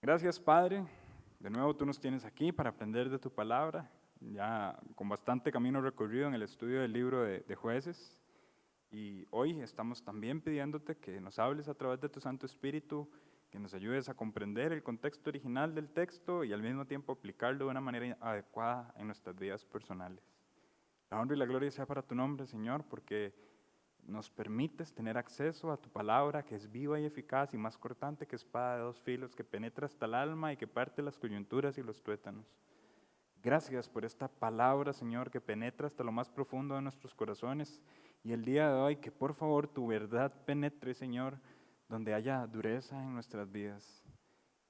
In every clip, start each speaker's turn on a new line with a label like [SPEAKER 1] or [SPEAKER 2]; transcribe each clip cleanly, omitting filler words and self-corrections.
[SPEAKER 1] Gracias, Padre. De nuevo tú nos tienes aquí para aprender de tu palabra, ya con bastante camino recorrido en el estudio del libro de Jueces. Y hoy estamos también pidiéndote que nos hables a través de tu Santo Espíritu, que nos ayudes a comprender el contexto original del texto y al mismo tiempo aplicarlo de una manera adecuada en nuestras vidas personales. La honra y la gloria sea para tu nombre, Señor, porque nos permites tener acceso a tu palabra que es viva y eficaz y más cortante que espada de dos filos, que penetra hasta el alma y que parte las coyunturas y los tuétanos. Gracias por esta palabra, Señor, que penetra hasta lo más profundo de nuestros corazones. Y el día de hoy, que por favor tu verdad penetre, Señor, donde haya dureza en nuestras vidas.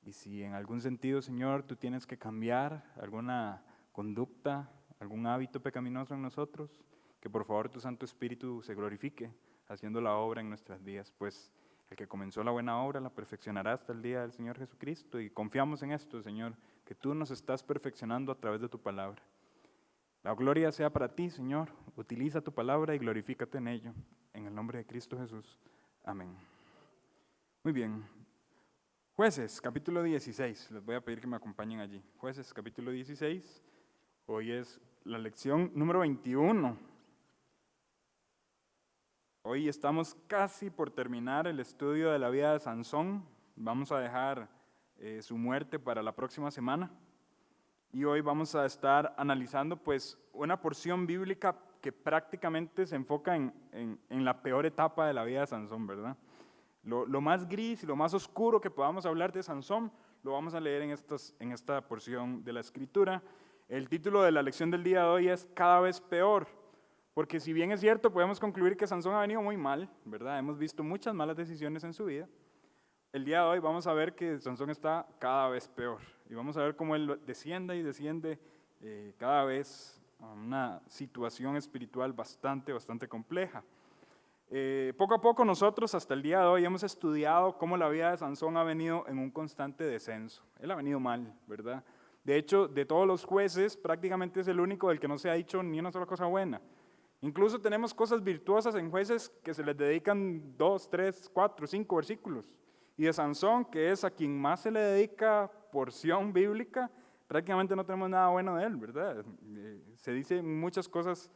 [SPEAKER 1] Y si en algún sentido, Señor, tú tienes que cambiar alguna conducta, algún hábito pecaminoso en nosotros, que por favor tu Santo Espíritu se glorifique haciendo la obra en nuestras vidas, pues el que comenzó la buena obra la perfeccionará hasta el día del Señor Jesucristo, y confiamos en esto, Señor, que tú nos estás perfeccionando a través de tu palabra. La gloria sea para ti, Señor. Utiliza tu palabra y glorifícate en ello. En el nombre de Cristo Jesús. Amén. Muy bien. Jueces, capítulo 16. Les voy a pedir que me acompañen allí. Jueces, capítulo 16. Hoy es la lección número 21. Hoy estamos casi por terminar el estudio de la vida de Sansón. Vamos a dejar su muerte para la próxima semana. Y hoy vamos a estar analizando pues una porción bíblica que prácticamente se enfoca en la peor etapa de la vida de Sansón, ¿verdad? Lo más gris y lo más oscuro que podamos hablar de Sansón lo vamos a leer en esta porción de la Escritura. El título de la lección del día de hoy es Cada vez peor, porque si bien es cierto, podemos concluir que Sansón ha venido muy mal, ¿verdad? Hemos visto muchas malas decisiones en su vida. El día de hoy vamos a ver que Sansón está cada vez peor y vamos a ver cómo él desciende y desciende cada vez a una situación espiritual bastante compleja. Poco a poco nosotros hasta el día de hoy hemos estudiado cómo la vida de Sansón ha venido en un constante descenso. Él ha venido mal, ¿verdad? De hecho, de todos los jueces, prácticamente es el único del que no se ha dicho ni una sola cosa buena. Incluso tenemos cosas virtuosas en jueces que se les dedican 2, 3, 4, 5 versículos. Y de Sansón, que es a quien más se le dedica porción bíblica, prácticamente no tenemos nada bueno de él, ¿verdad? Se dicen muchas cosas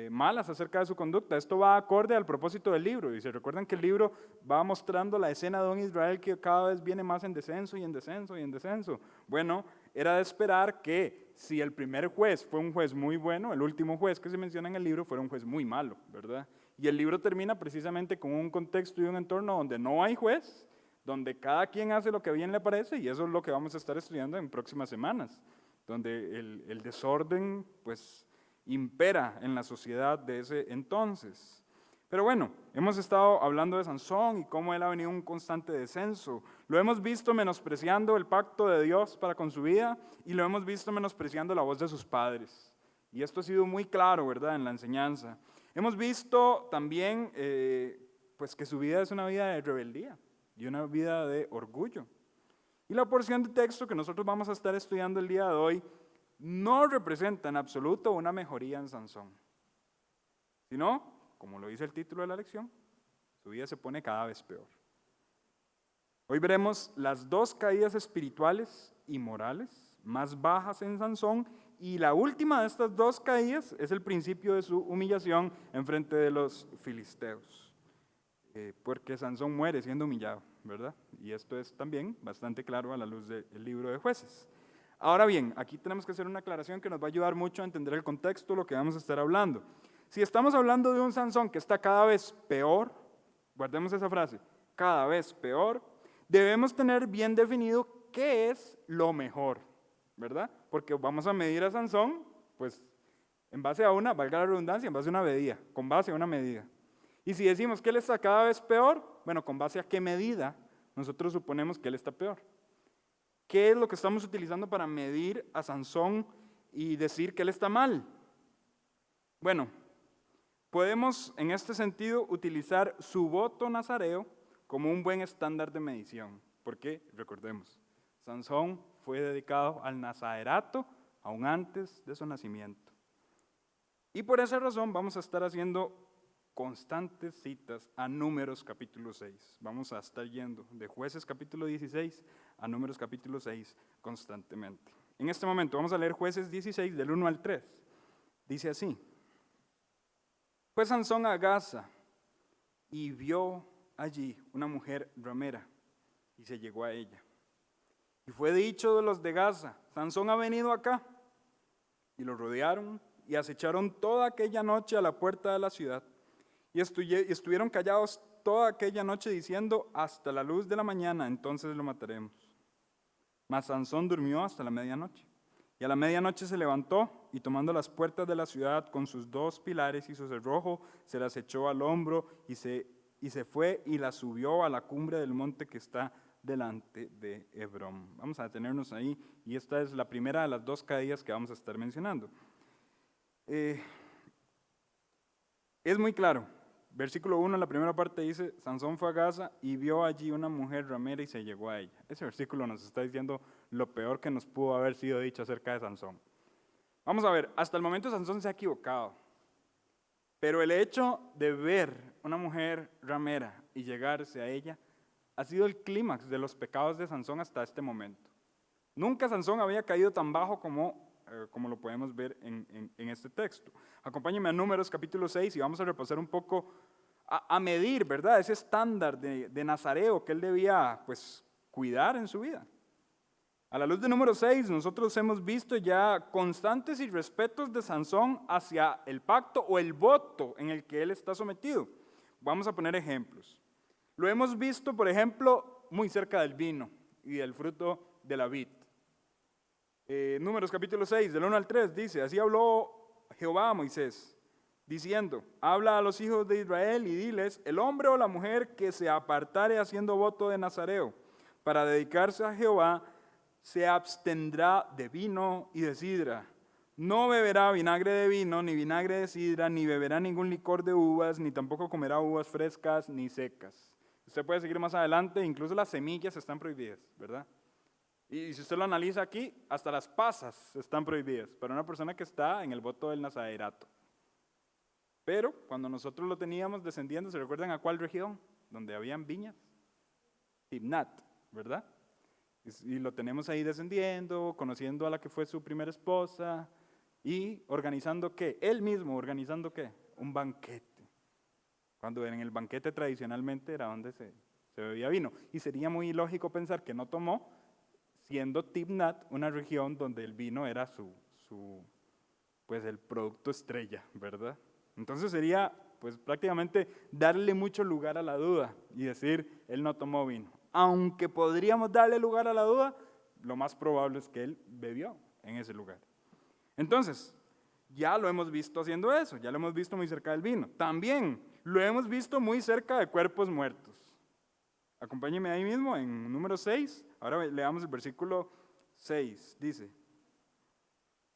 [SPEAKER 1] malas acerca de su conducta. Esto va acorde al propósito del libro. Y se recuerdan que el libro va mostrando la escena de un Israel que cada vez viene más en descenso y en descenso y en descenso. Bueno, era de esperar que si el primer juez fue un juez muy bueno, el último juez que se menciona en el libro fuera un juez muy malo, ¿verdad? Y el libro termina precisamente con un contexto y un entorno donde no hay juez, donde cada quien hace lo que bien le parece, y eso es lo que vamos a estar estudiando en próximas semanas, donde el desorden pues impera en la sociedad de ese entonces. Pero bueno, hemos estado hablando de Sansón y cómo él ha venido en un constante descenso. Lo hemos visto menospreciando el pacto de Dios para con su vida y lo hemos visto menospreciando la voz de sus padres. Y esto ha sido muy claro, ¿verdad?, en la enseñanza. Hemos visto también pues que su vida es una vida de rebeldía y una vida de orgullo. Y la porción de texto que nosotros vamos a estar estudiando el día de hoy no representa en absoluto una mejoría en Sansón, sino, como lo dice el título de la lección, su vida se pone cada vez peor. Hoy veremos las dos caídas espirituales y morales más bajas en Sansón, y la última de estas dos caídas es el principio de su humillación en frente de los filisteos, porque Sansón muere siendo humillado, ¿verdad? Y esto es también bastante claro a la luz del libro de Jueces. Ahora bien, aquí tenemos que hacer una aclaración que nos va a ayudar mucho a entender el contexto de lo que vamos a estar hablando. Si estamos hablando de un Sansón que está cada vez peor, guardemos esa frase, cada vez peor, debemos tener bien definido qué es lo mejor, ¿verdad? Porque vamos a medir a Sansón, pues, en base a una, valga la redundancia, en base a una medida, con base a una medida. Y si decimos que él está cada vez peor, bueno, ¿con base a qué medida nosotros suponemos que él está peor? ¿Qué es lo que estamos utilizando para medir a Sansón y decir que él está mal? Bueno, podemos en este sentido utilizar su voto nazareo como un buen estándar de medición, porque recordemos, Sansón fue dedicado al nazarerato aún antes de su nacimiento. Y por esa razón vamos a estar haciendo constantes citas a Números capítulo 6. Vamos a estar yendo de Jueces capítulo 16 a Números capítulo 6 constantemente. En este momento vamos a leer Jueces 16 del 1 al 3. Dice así: Fue Sansón a Gaza y vio allí una mujer ramera y se llegó a ella. Y fue dicho de los de Gaza: Sansón ha venido acá. Y lo rodearon y acecharon toda aquella noche a la puerta de la ciudad. Y estuvieron callados toda aquella noche diciendo: hasta la luz de la mañana, entonces lo mataremos. Mas Sansón durmió hasta la medianoche. Y a la medianoche se levantó y tomando las puertas de la ciudad con sus 2 pilares y su cerrojo, se las echó al hombro y se fue y las subió a la cumbre del monte que está delante de Hebrón. Vamos a detenernos ahí, y esta es la primera de las 2 caídas que vamos a estar mencionando. Es muy claro. Versículo 1, la primera parte dice: Sansón fue a Gaza y vio allí una mujer ramera y se llegó a ella. Ese versículo nos está diciendo lo peor que nos pudo haber sido dicho acerca de Sansón. Vamos a ver, hasta el momento Sansón se ha equivocado, pero el hecho de ver una mujer ramera y llegarse a ella ha sido el clímax de los pecados de Sansón hasta este momento. Nunca Sansón había caído tan bajo como lo podemos ver en este texto. Acompáñenme a Números capítulo 6 y vamos a repasar un poco, a medir, ¿verdad?, ese estándar de nazareo que él debía, pues, cuidar en su vida. A la luz de Número 6, nosotros hemos visto ya constantes irrespetos de Sansón hacia el pacto o el voto en el que él está sometido. Vamos a poner ejemplos. Lo hemos visto, por ejemplo, muy cerca del vino y del fruto de la vid. Números capítulo 6, del 1 al 3, dice: Así habló Jehová a Moisés, diciendo: Habla a los hijos de Israel y diles: el hombre o la mujer que se apartare haciendo voto de nazareo para dedicarse a Jehová, se abstendrá de vino y de sidra. No beberá vinagre de vino, ni vinagre de sidra, ni beberá ningún licor de uvas, ni tampoco comerá uvas frescas ni secas. Usted puede seguir más adelante, incluso las semillas están prohibidas, ¿verdad? Y si usted lo analiza aquí, hasta las pasas están prohibidas para una persona que está en el voto del nazarerato. Pero cuando nosotros lo teníamos descendiendo, ¿se recuerdan a cuál región? Donde habían viñas. Timnat, ¿verdad? Y lo tenemos ahí descendiendo, conociendo a la que fue su primera esposa y organizando ¿qué? Él mismo organizando ¿qué? Un banquete. Cuando en el banquete tradicionalmente era donde se bebía vino. Y sería muy ilógico pensar que no tomó, siendo Timnat una región donde el vino era pues el producto estrella, ¿verdad? Entonces sería pues prácticamente darle mucho lugar a la duda y decir: él no tomó vino. Aunque podríamos darle lugar a la duda, lo más probable es que él bebió en ese lugar. Entonces, ya lo hemos visto haciendo eso, ya lo hemos visto muy cerca del vino. También lo hemos visto muy cerca de cuerpos muertos. Acompáñenme ahí mismo en número 6, ahora leamos el versículo 6, dice: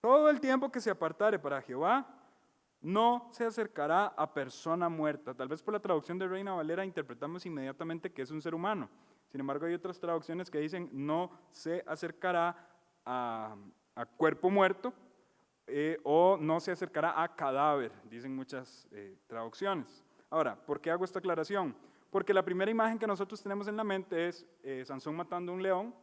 [SPEAKER 1] Todo el tiempo que se apartare para Jehová, no se acercará a persona muerta. Tal vez por la traducción de Reina Valera interpretamos inmediatamente que es un ser humano. Sin embargo, hay otras traducciones que dicen: no se acercará a cuerpo muerto o no se acercará a cadáver, dicen muchas traducciones. Ahora, ¿por qué hago esta aclaración? Porque la primera imagen que nosotros tenemos en la mente es Sansón matando a un león,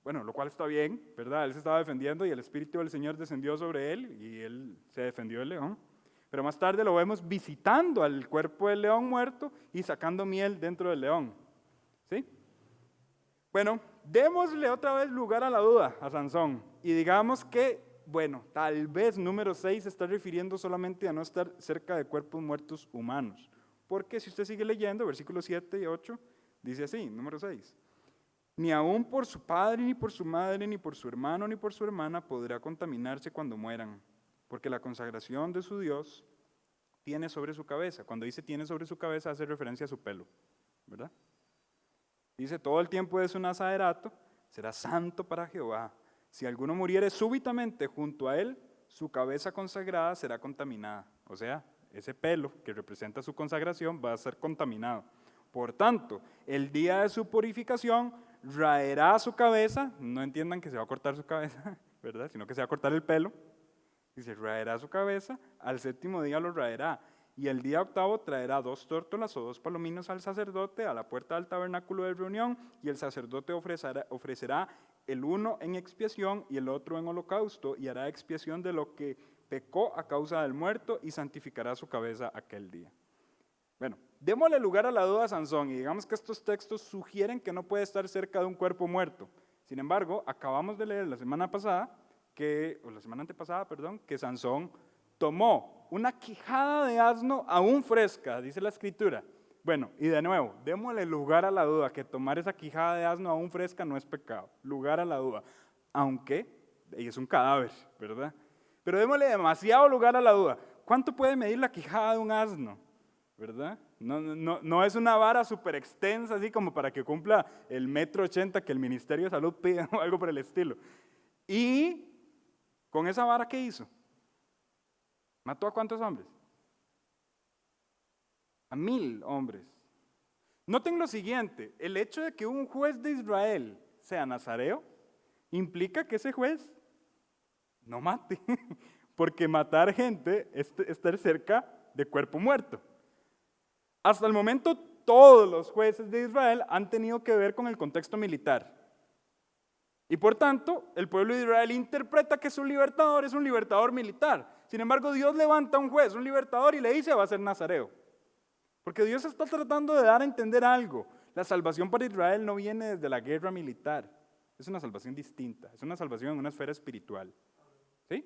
[SPEAKER 1] bueno, lo cual está bien, ¿verdad? Él se estaba defendiendo y el Espíritu del Señor descendió sobre él y él se defendió del león. Pero más tarde lo vemos visitando al cuerpo del león muerto y sacando miel dentro del león. ¿Sí? Bueno, démosle otra vez lugar a la duda a Sansón y digamos que, bueno, tal vez número 6 se está refiriendo solamente a no estar cerca de cuerpos muertos humanos. Porque si usted sigue leyendo, versículos 7 y 8, dice así, número 6. Ni aun por su padre, ni por su madre, ni por su hermano, ni por su hermana podrá contaminarse cuando mueran, porque la consagración de su Dios tiene sobre su cabeza. Cuando dice tiene sobre su cabeza, hace referencia a su pelo, ¿verdad? Dice: todo el tiempo de su nazarerato será santo para Jehová. Si alguno muriere súbitamente junto a él, su cabeza consagrada será contaminada. O sea, ese pelo que representa su consagración va a ser contaminado. Por tanto, el día de su purificación raerá su cabeza, no entiendan que se va a cortar su cabeza, ¿verdad? Sino que se va a cortar el pelo, y se raerá su cabeza, al 7º día lo raerá, y el día octavo traerá 2 tórtolas o 2 palominos al sacerdote a la puerta del tabernáculo de reunión, y el sacerdote ofrecerá el uno en expiación y el otro en holocausto, y hará expiación de lo que pecó a causa del muerto, y santificará su cabeza aquel día. Bueno, démosle lugar a la duda a Sansón, y digamos que estos textos sugieren que no puede estar cerca de un cuerpo muerto. Sin embargo, acabamos de leer la semana antepasada, que Sansón tomó una quijada de asno aún fresca, dice la escritura. Bueno, y de nuevo, démosle lugar a la duda, que tomar esa quijada de asno aún fresca no es pecado, lugar a la duda, aunque es un cadáver, ¿verdad? Pero démosle demasiado lugar a la duda. ¿Cuánto puede medir la quijada de un asno? ¿Verdad? No es una vara súper extensa, así como para que cumpla el 1,80 m que el Ministerio de Salud pide o algo por el estilo. Y con esa vara, ¿qué hizo? ¿Mató a cuántos hombres? A 1,000 hombres. Noten lo siguiente, el hecho de que un juez de Israel sea nazareo implica que ese juez no mate, porque matar gente es estar cerca de cuerpo muerto. Hasta el momento, todos los jueces de Israel han tenido que ver con el contexto militar. Y por tanto, el pueblo de Israel interpreta que su libertador es un libertador militar. Sin embargo, Dios levanta a un juez, un libertador, y le dice: va a ser nazareo. Porque Dios está tratando de dar a entender algo. La salvación para Israel no viene desde la guerra militar. Es una salvación distinta, es una salvación en una esfera espiritual. ¿Sí?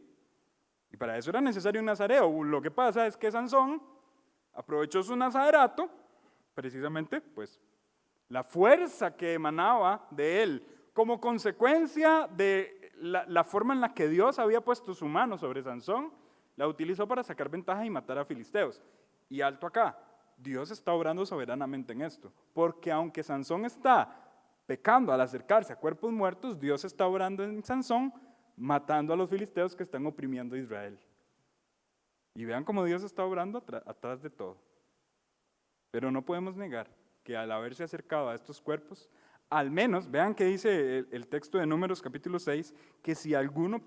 [SPEAKER 1] Y para eso era necesario un nazareo. Lo que pasa es que Sansón aprovechó su nazarato, precisamente, pues, la fuerza que emanaba de él, como consecuencia de la forma en la que Dios había puesto su mano sobre Sansón, la utilizó para sacar ventaja y matar a filisteos. Y alto acá, Dios está obrando soberanamente en esto, porque aunque Sansón está pecando al acercarse a cuerpos muertos, Dios está obrando en Sansón, matando a los filisteos que están oprimiendo a Israel. Y vean cómo Dios está obrando atrás de todo. Pero no podemos negar que al haberse acercado a estos cuerpos, al menos, vean que dice el texto de Números capítulo 6, que si alguno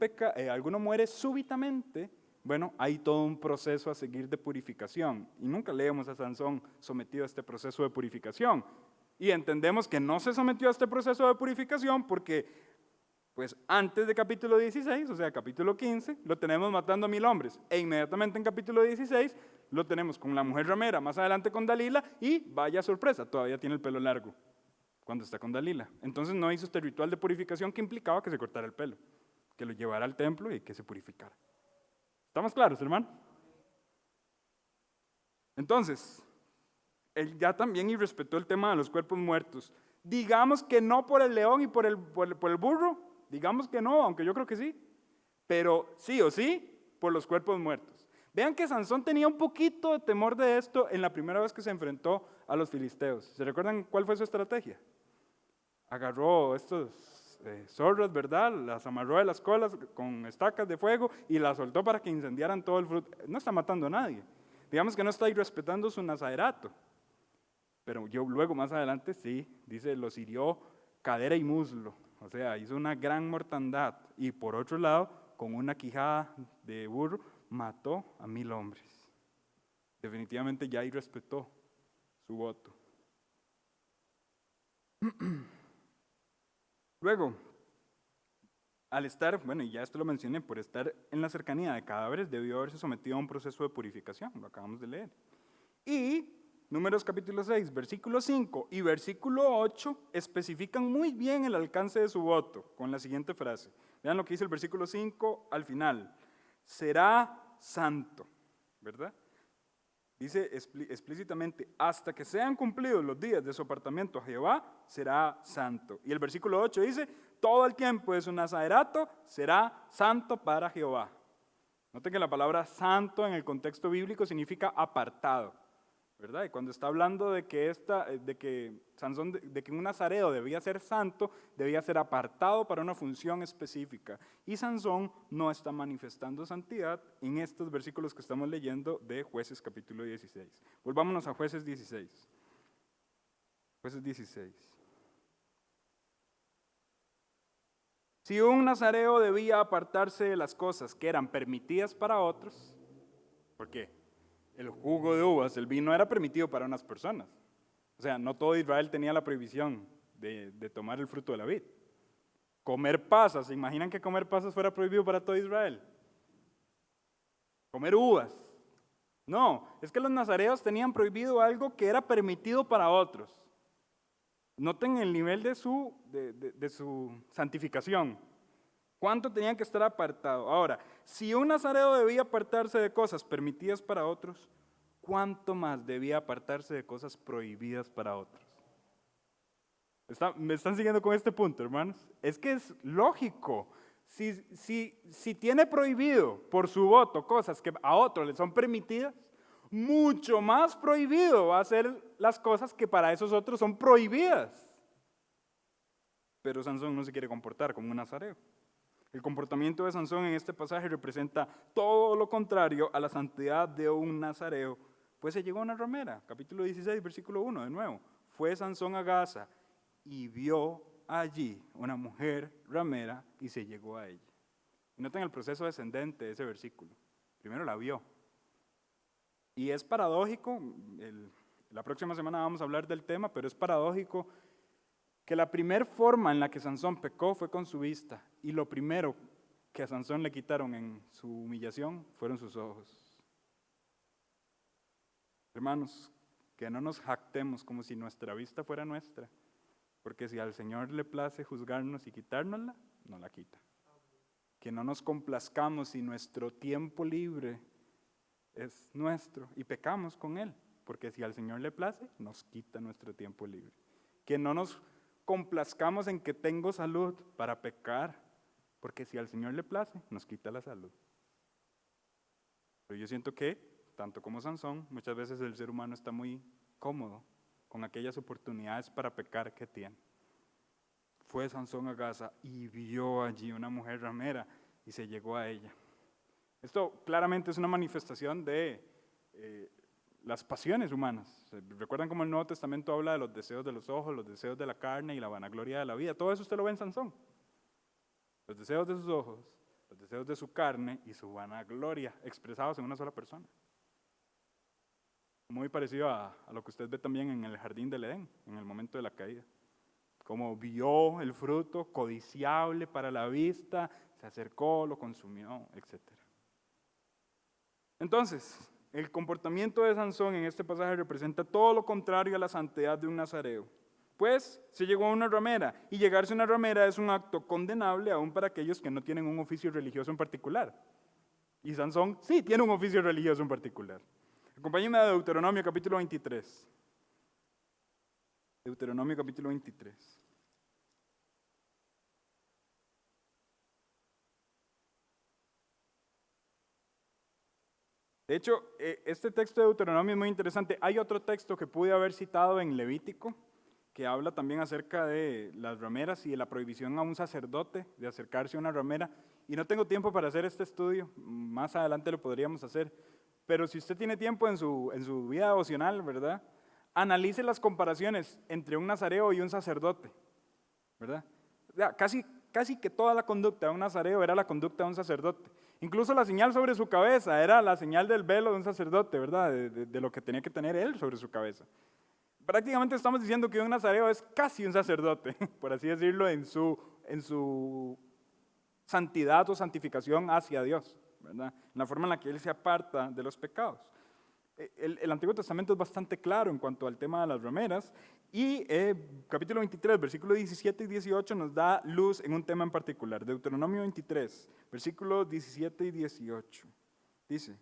[SPEAKER 1] muere súbitamente, bueno, hay todo un proceso a seguir de purificación. Y nunca leemos a Sansón sometido a este proceso de purificación. Y entendemos que no se sometió a este proceso de purificación porque, pues antes de capítulo 16, o sea, capítulo 15, lo tenemos matando a 1,000 hombres. E inmediatamente en capítulo 16 lo tenemos con la mujer ramera, más adelante con Dalila, y vaya sorpresa, todavía tiene el pelo largo cuando está con Dalila. Entonces no hizo este ritual de purificación que implicaba que se cortara el pelo, que lo llevara al templo y que se purificara. ¿Estamos claros, hermano? Entonces, él ya también irrespetó el tema de los cuerpos muertos. Digamos que no por el león y por el burro, digamos que no, aunque yo creo que sí, pero sí o sí por los cuerpos muertos. Vean que Sansón tenía un poquito de temor de esto en la primera vez que se enfrentó a los filisteos. ¿Se recuerdan cuál fue su estrategia? Agarró estos zorras, ¿verdad? Las amarró de las colas con estacas de fuego y las soltó para que incendiaran todo el fruto. No está matando a nadie. Digamos que no está irrespetando su nazarato. Pero yo luego más adelante sí, dice, los hirió cadera y muslo. O sea, hizo una gran mortandad. Y por otro lado, con una quijada de burro, mató a 1,000 hombres. Definitivamente ya irrespetó su voto. Luego, al estar, bueno, y ya esto lo mencioné, por estar en la cercanía de cadáveres, debió haberse sometido a un proceso de purificación, lo acabamos de leer. Y Números capítulo 6, versículo 5 y versículo 8 especifican muy bien el alcance de su voto con la siguiente frase. Vean lo que dice el versículo 5 al final. Será santo, ¿verdad? Dice explícitamente, hasta que sean cumplidos los días de su apartamiento a Jehová, será santo. Y el versículo 8 dice, todo el tiempo de su nazarato será santo para Jehová. Noten que la palabra santo en el contexto bíblico significa apartado, ¿verdad? Y cuando está hablando de que un nazareo debía ser santo, debía ser apartado para una función específica. Y Sansón no está manifestando santidad en estos versículos que estamos leyendo de Jueces capítulo 16. Volvámonos a Jueces 16. Jueces 16. Si un nazareo debía apartarse de las cosas que eran permitidas para otros, ¿por qué? el jugo de uvas, el vino era permitido para unas personas. O sea, no todo Israel tenía la prohibición de tomar el fruto de la vid. Comer pasas, ¿se imaginan que comer pasas fuera prohibido para todo Israel? Comer uvas. No, es que los nazareos tenían prohibido algo que era permitido para otros. Noten el nivel de su santificación. ¿Cuánto tenían que estar apartados? Ahora, si un nazareo debía apartarse de cosas permitidas para otros, ¿cuánto más debía apartarse de cosas prohibidas para otros? ¿Me están siguiendo con este punto, hermanos? Es que es lógico. Si tiene prohibido por su voto cosas que a otros le son permitidas, mucho más prohibido va a ser las cosas que para esos otros son prohibidas. Pero Sansón no se quiere comportar como un nazareo. El comportamiento de Sansón en este pasaje representa todo lo contrario a la santidad de un nazareo. Pues se llegó a una ramera, capítulo 16, versículo 1, de nuevo. Fue Sansón a Gaza y vio allí una mujer ramera y se llegó a ella. Y noten el proceso descendente de ese versículo. Primero la vio. Y es paradójico, la próxima semana vamos a hablar del tema, pero es paradójico que la primera forma en la que Sansón pecó fue con su vista, y lo primero que a Sansón le quitaron en su humillación fueron sus ojos. Hermanos, que no nos jactemos como si nuestra vista fuera nuestra, porque si al Señor le place juzgarnos y quitárnosla, no la quita. Que no nos complazcamos si nuestro tiempo libre es nuestro y pecamos con Él, porque si al Señor le place, nos quita nuestro tiempo libre. Que no nos complazcamos en que tengo salud para pecar, porque si al Señor le place, nos quita la salud. Pero yo siento que, tanto como Sansón, muchas veces el ser humano está muy cómodo con aquellas oportunidades para pecar que tiene. Fue Sansón a Gaza y vio allí una mujer ramera y se llegó a ella. Esto claramente es una manifestación de las pasiones humanas. ¿Recuerdan cómo el Nuevo Testamento habla de los deseos de los ojos, los deseos de la carne y la vanagloria de la vida? Todo eso usted lo ve en Sansón. Los deseos de sus ojos, los deseos de su carne y su vanagloria expresados en una sola persona. Muy parecido a lo que usted ve también en el jardín del Edén, en el momento de la caída. Como vio el fruto codiciable para la vista, se acercó, lo consumió, etc. Entonces, el comportamiento de Sansón en este pasaje representa todo lo contrario a la santidad de un nazareo. Pues se llegó a una ramera, y llegarse a una ramera es un acto condenable aún para aquellos que no tienen un oficio religioso en particular. Y Sansón sí tiene un oficio religioso en particular. Acompáñenme a Deuteronomio capítulo 23. Deuteronomio capítulo 23. De hecho, este texto de Deuteronomio es muy interesante. Hay otro texto que pude haber citado en Levítico, que habla también acerca de las rameras y de la prohibición a un sacerdote de acercarse a una ramera. Y no tengo tiempo para hacer este estudio, más adelante lo podríamos hacer. Pero si usted tiene tiempo en su vida devocional, ¿verdad? Analice las comparaciones entre un nazareo y un sacerdote, ¿verdad? O sea, casi que toda la conducta de un nazareo era la conducta de un sacerdote. Incluso la señal sobre su cabeza era la señal del velo de un sacerdote, ¿verdad? De lo que tenía que tener él sobre su cabeza. Prácticamente estamos diciendo que un nazareo es casi un sacerdote, por así decirlo, en su santidad o santificación hacia Dios, ¿verdad? En la forma en la que él se aparta de los pecados. El Antiguo Testamento es bastante claro en cuanto al tema de las rameras y capítulo 23, versículos 17 y 18 nos da luz en un tema en particular. Deuteronomio 23, versículos 17 y 18. Dice,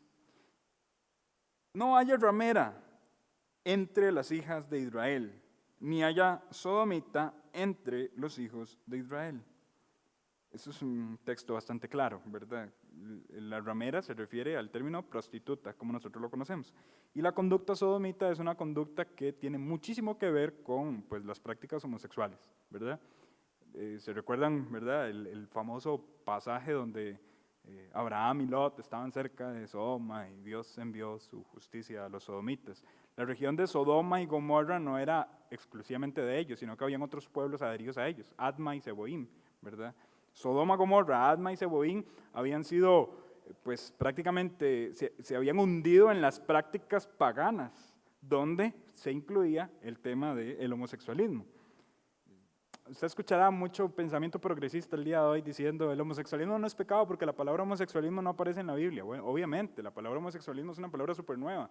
[SPEAKER 1] no haya ramera entre las hijas de Israel, ni haya sodomita entre los hijos de Israel. Eso es un texto bastante claro, ¿verdad? La ramera se refiere al término prostituta, como nosotros lo conocemos. Y la conducta sodomita es una conducta que tiene muchísimo que ver con pues, las prácticas homosexuales, ¿verdad? ¿Se recuerdan, verdad, el famoso pasaje donde Abraham y Lot estaban cerca de Sodoma y Dios envió su justicia a los sodomitas? La región de Sodoma y Gomorra no era exclusivamente de ellos, sino que habían otros pueblos adheridos a ellos, Adma y Zeboim, ¿verdad? Sodoma, Gomorra, Adma y Zeboim habían sido pues prácticamente se habían hundido en las prácticas paganas, donde se incluía el tema del homosexualismo. Usted escuchará mucho pensamiento progresista el día de hoy diciendo el homosexualismo no es pecado porque la palabra homosexualismo no aparece en la Biblia. Bueno, obviamente, la palabra homosexualismo es una palabra súper nueva.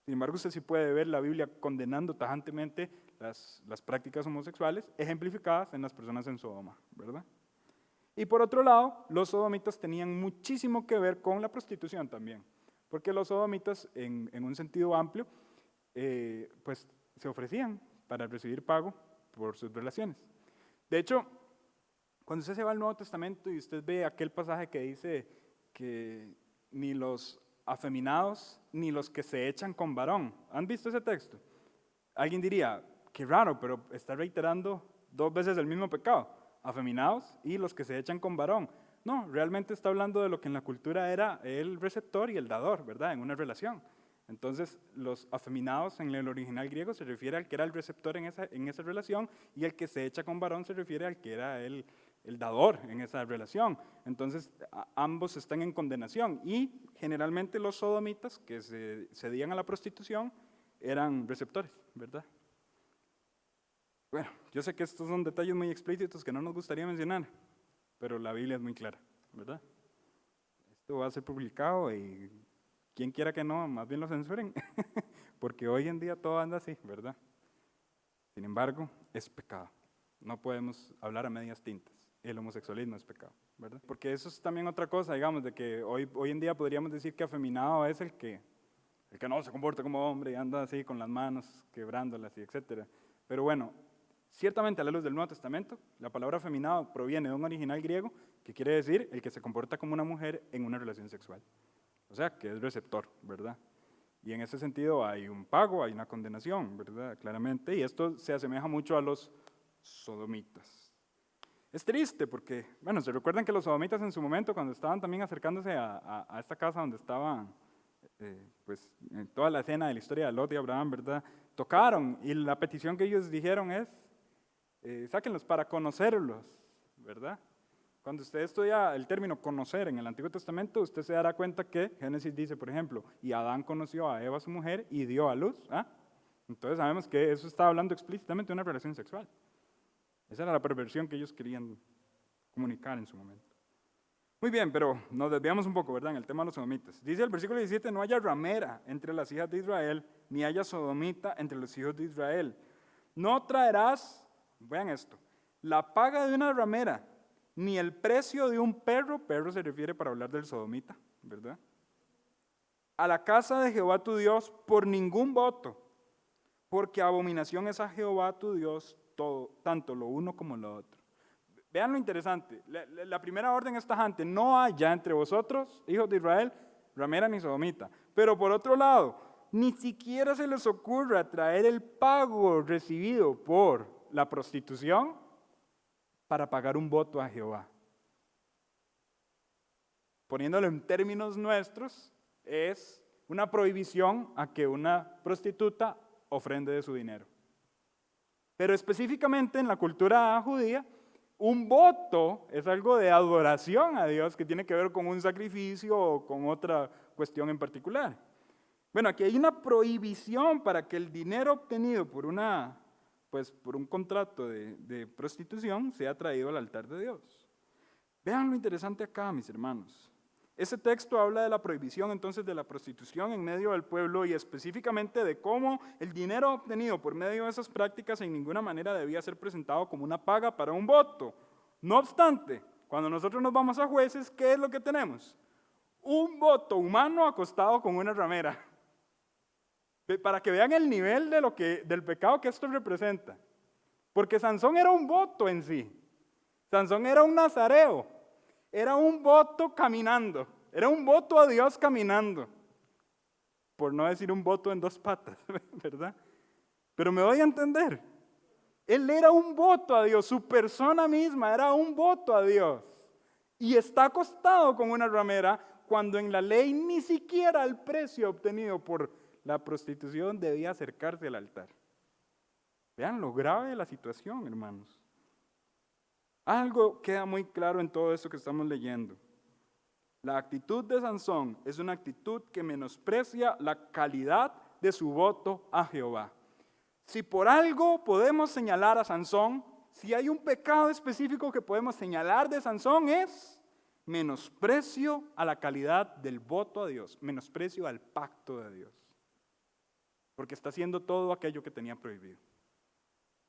[SPEAKER 1] Sin embargo, usted sí puede ver la Biblia condenando tajantemente las prácticas homosexuales ejemplificadas en las personas en Sodoma, ¿verdad? Y por otro lado, los sodomitas tenían muchísimo que ver con la prostitución también, porque los sodomitas, en un sentido amplio, pues se ofrecían para recibir pago por sus relaciones. De hecho, cuando usted se va al Nuevo Testamento y usted ve aquel pasaje que dice que ni los afeminados ni los que se echan con varón, ¿han visto ese texto? Alguien diría, qué raro, pero está reiterando 2 veces el mismo pecado, afeminados y los que se echan con varón. No, realmente está hablando de lo que en la cultura era el receptor y el dador, ¿verdad? En una relación. Entonces, los afeminados en el original griego se refiere al que era el receptor en esa relación, y el que se echa con varón se refiere al que era el dador en esa relación. Entonces, ambos están en condenación, y generalmente los sodomitas que se cedían a la prostitución eran receptores, ¿verdad? Bueno, yo sé que estos son detalles muy explícitos que no nos gustaría mencionar, pero la Biblia es muy clara, ¿verdad? Esto va a ser publicado y quien quiera que no, más bien lo censuren, porque hoy en día todo anda así, ¿verdad? Sin embargo, es pecado. No podemos hablar a medias tintas. El homosexualismo es pecado, ¿verdad? Porque eso es también otra cosa, digamos, de que hoy en día podríamos decir que afeminado es el que no se comporta como hombre y anda así con las manos quebrándolas y etcétera. Pero bueno, ciertamente a la luz del Nuevo Testamento, la palabra afeminado proviene de un original griego que quiere decir el que se comporta como una mujer en una relación sexual. O sea, que es receptor, ¿verdad? Y en ese sentido hay un pago, hay una condenación, ¿verdad? Claramente, y esto se asemeja mucho a los sodomitas. Es triste porque, bueno, se recuerdan que los sodomitas en su momento, cuando estaban también acercándose a esta casa donde estaban, pues, en toda la escena de la historia de Lot y Abraham, ¿verdad? Tocaron, y la petición que ellos dijeron es, sáquenlos para conocerlos, ¿verdad? Cuando usted estudia el término conocer en el Antiguo Testamento, usted se dará cuenta que Génesis dice, por ejemplo, y Adán conoció a Eva, su mujer, y dio a luz. ¿Ah? Entonces sabemos que eso está hablando explícitamente de una relación sexual. Esa era la perversión que ellos querían comunicar en su momento. Muy bien, pero nos desviamos un poco, ¿verdad? En el tema de los sodomitas. Dice el versículo 17, no haya ramera entre las hijas de Israel, ni haya sodomita entre los hijos de Israel. No traerás, vean esto, la paga de una ramera, ni el precio de un perro se refiere para hablar del sodomita, ¿verdad? A la casa de Jehová tu Dios por ningún voto, porque abominación es a Jehová tu Dios todo, tanto lo uno como lo otro. Vean lo interesante, la primera orden es tajante, no haya entre vosotros, hijos de Israel, ramera ni sodomita. Pero por otro lado, ni siquiera se les ocurra traer el pago recibido por la prostitución para pagar un voto a Jehová. Poniéndolo en términos nuestros, es una prohibición a que una prostituta ofrende de su dinero. Pero específicamente en la cultura judía, un voto es algo de adoración a Dios que tiene que ver con un sacrificio o con otra cuestión en particular. Bueno, aquí hay una prohibición para que el dinero obtenido por un contrato de prostitución sea traído al altar de Dios. Vean lo interesante acá, mis hermanos. Ese texto habla de la prohibición entonces de la prostitución en medio del pueblo y específicamente de cómo el dinero obtenido por medio de esas prácticas en ninguna manera debía ser presentado como una paga para un voto. No obstante, cuando nosotros nos vamos a jueces, ¿qué es lo que tenemos? Un voto humano acostado con una ramera. Para que vean el nivel del pecado que esto representa. Porque Sansón era un voto en sí. Sansón era un nazareo. Era un voto caminando. Era un voto a Dios caminando. Por no decir un voto en 2 patas, ¿verdad? Pero me doy a entender. Él era un voto a Dios. Su persona misma era un voto a Dios. Y está acostado con una ramera cuando en la ley ni siquiera el precio obtenido por la prostitución debía acercarse al altar. Vean lo grave de la situación, hermanos. Algo queda muy claro en todo esto que estamos leyendo. La actitud de Sansón es una actitud que menosprecia la calidad de su voto a Jehová. Si por algo podemos señalar a Sansón, si hay un pecado específico que podemos señalar de Sansón es menosprecio a la calidad del voto a Dios, menosprecio al pacto de Dios. Porque está haciendo todo aquello que tenía prohibido.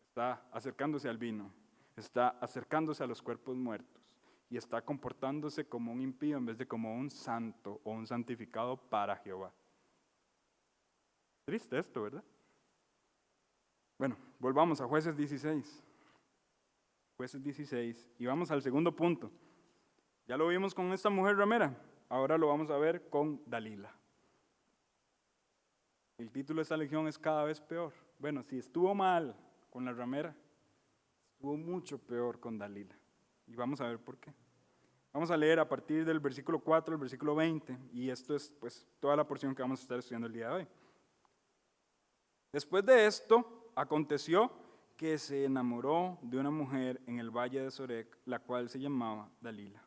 [SPEAKER 1] Está acercándose al vino, está acercándose a los cuerpos muertos y está comportándose como un impío en vez de como un santo o un santificado para Jehová. Triste esto, ¿verdad? Bueno, volvamos a Jueces 16. Jueces 16 y vamos al segundo punto. Ya lo vimos con esta mujer ramera, ahora lo vamos a ver con Dalila. El título de esta lección es Cada vez peor. Bueno, si estuvo mal con la ramera, estuvo mucho peor con Dalila. Y vamos a ver por qué. Vamos a leer a partir del versículo 4 al versículo 20, y esto es pues toda la porción que vamos a estar estudiando el día de hoy. Después de esto, aconteció que se enamoró de una mujer en el valle de Sorek, la cual se llamaba Dalila.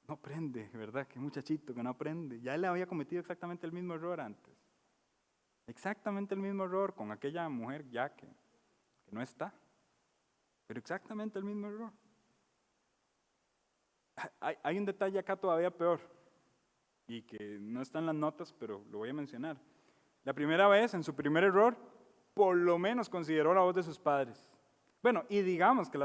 [SPEAKER 1] No aprende, ¿verdad? Qué muchachito que no aprende. Ya él había cometido exactamente el mismo error antes. Exactamente el mismo error con aquella mujer ya que no está. Pero exactamente el mismo error. Hay un detalle acá todavía peor y que no está en las notas, pero lo voy a mencionar. La primera vez, en su primer error, por lo menos consideró la voz de sus padres. Bueno, y digamos que